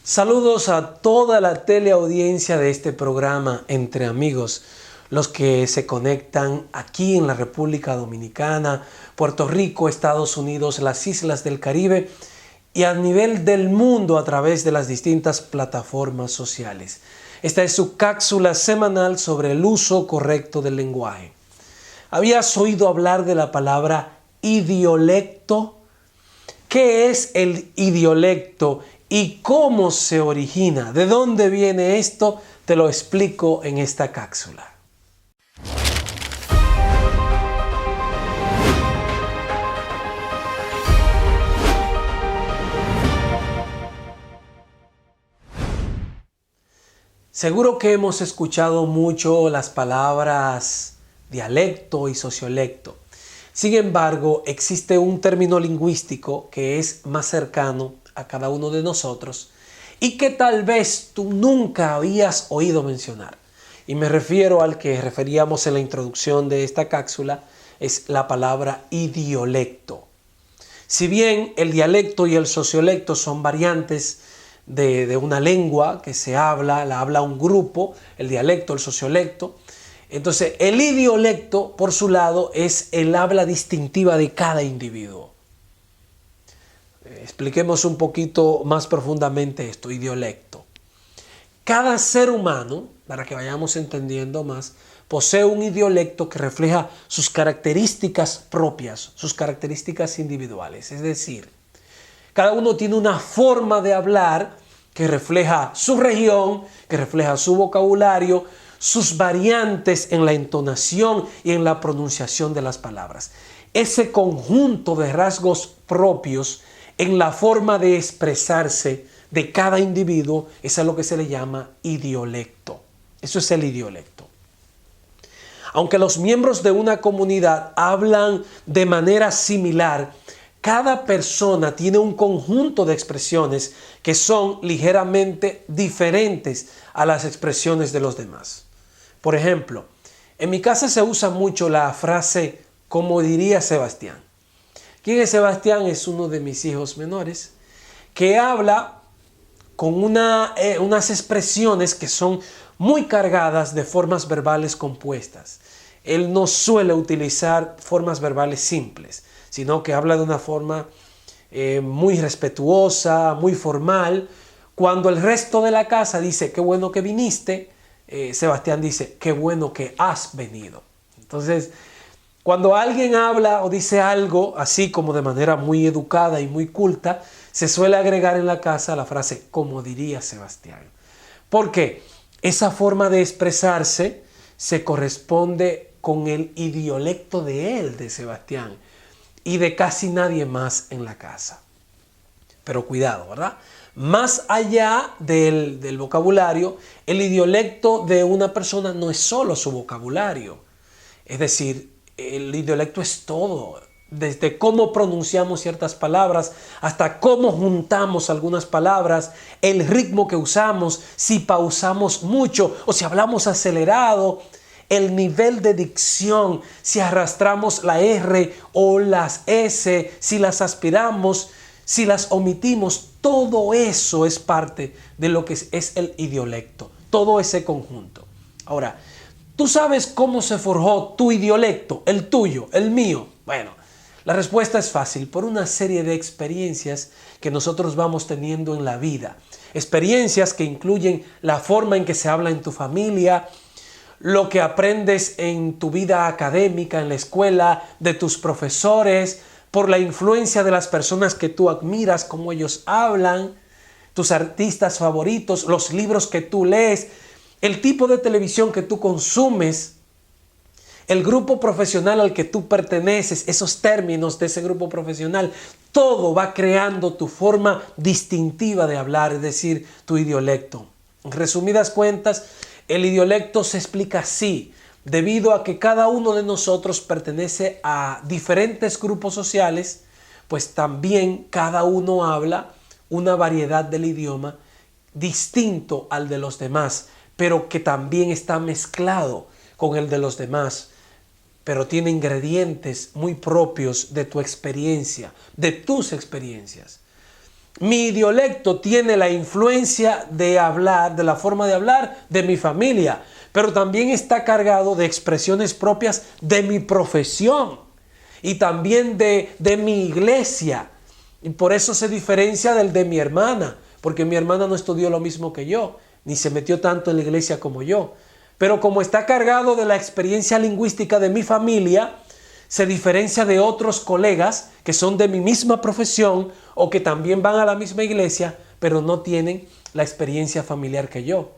Saludos a toda la teleaudiencia de este programa Entre Amigos, los que se conectan aquí en la República Dominicana, Puerto Rico, Estados Unidos, las islas del Caribe y a nivel del mundo a través de las distintas plataformas sociales. Esta es su cápsula semanal sobre el uso correcto del lenguaje. ¿Habías oído hablar de la palabra idiolecto? ¿Qué es el idiolecto y cómo se origina? ¿De dónde viene esto? Te lo explico en esta cápsula. Seguro que hemos escuchado mucho las palabras dialecto y sociolecto. Sin embargo, existe un término lingüístico que es más cercano a cada uno de nosotros y que tal vez tú nunca habías oído mencionar. Y me refiero al que referíamos en la introducción de esta cápsula, es la palabra idiolecto. Si bien el dialecto y el sociolecto son variantes de una lengua que se habla, la habla un grupo, el dialecto, el sociolecto. Entonces, el idiolecto, por su lado, es el habla distintiva de cada individuo. Expliquemos un poquito más profundamente esto, idiolecto. Cada ser humano, para que vayamos entendiendo más, posee un idiolecto que refleja sus características propias, sus características individuales. Es decir, cada uno tiene una forma de hablar que refleja su región, que refleja su vocabulario, sus variantes en la entonación y en la pronunciación de las palabras. Ese conjunto de rasgos propios en la forma de expresarse de cada individuo es a lo que se le llama idiolecto. Eso es el idiolecto. Aunque los miembros de una comunidad hablan de manera similar, cada persona tiene un conjunto de expresiones que son ligeramente diferentes a las expresiones de los demás. Por ejemplo, en mi casa se usa mucho la frase "como diría Sebastián". ¿Quién es Sebastián? Es uno de mis hijos menores que habla con unas expresiones que son muy cargadas de formas verbales compuestas. Él no suele utilizar formas verbales simples, sino que habla de una forma muy respetuosa, muy formal. Cuando el resto de la casa dice "qué bueno que viniste", Sebastián dice "qué bueno que has venido". Entonces, cuando alguien habla o dice algo así como de manera muy educada y muy culta, se suele agregar en la casa la frase "como diría Sebastián". ¿Por qué? Esa forma de expresarse se corresponde con el idiolecto de él, de Sebastián, y de casi nadie más en la casa. Pero cuidado, ¿verdad? Más allá del vocabulario, el idiolecto de una persona no es solo su vocabulario. Es decir, el idiolecto es todo. Desde cómo pronunciamos ciertas palabras hasta cómo juntamos algunas palabras, el ritmo que usamos, si pausamos mucho o si hablamos acelerado, el nivel de dicción, si arrastramos la R o las S, si las aspiramos, si las omitimos, todo eso es parte de lo que es el idiolecto, todo ese conjunto. Ahora, ¿tú sabes cómo se forjó tu idiolecto, el tuyo, el mío? Bueno, la respuesta es fácil, por una serie de experiencias que nosotros vamos teniendo en la vida. Experiencias que incluyen la forma en que se habla en tu familia, lo que aprendes en tu vida académica, en la escuela, de tus profesores, por la influencia de las personas que tú admiras, cómo ellos hablan, tus artistas favoritos, los libros que tú lees, el tipo de televisión que tú consumes, el grupo profesional al que tú perteneces, esos términos de ese grupo profesional, todo va creando tu forma distintiva de hablar, es decir, tu idiolecto. En resumidas cuentas, el idiolecto se explica así, debido a que cada uno de nosotros pertenece a diferentes grupos sociales, pues también cada uno habla una variedad del idioma distinto al de los demás, pero que también está mezclado con el de los demás, pero tiene ingredientes muy propios de tu experiencia, de tus experiencias. Mi idiolecto tiene la influencia de hablar, de la forma de hablar de mi familia, pero también está cargado de expresiones propias de mi profesión y también de mi iglesia. Y por eso se diferencia del de mi hermana, porque mi hermana no estudió lo mismo que yo, ni se metió tanto en la iglesia como yo. Pero como está cargado de la experiencia lingüística de mi familia, se diferencia de otros colegas que son de mi misma profesión o que también van a la misma iglesia, pero no tienen la experiencia familiar que yo.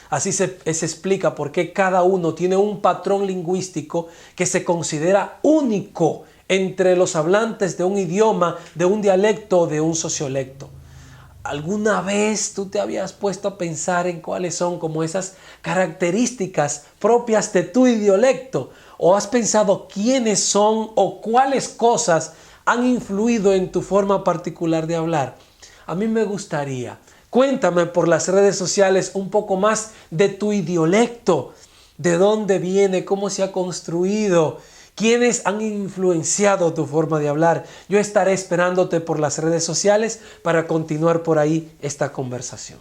Así se explica por qué cada uno tiene un patrón lingüístico que se considera único entre los hablantes de un idioma, de un dialecto o de un sociolecto. ¿Alguna vez tú te habías puesto a pensar en cuáles son como esas características propias de tu idiolecto? ¿O has pensado quiénes son o cuáles cosas han influido en tu forma particular de hablar? A mí me gustaría, cuéntame por las redes sociales un poco más de tu idiolecto, de dónde viene, cómo se ha construido, quiénes han influenciado tu forma de hablar. Yo estaré esperándote por las redes sociales para continuar por ahí esta conversación.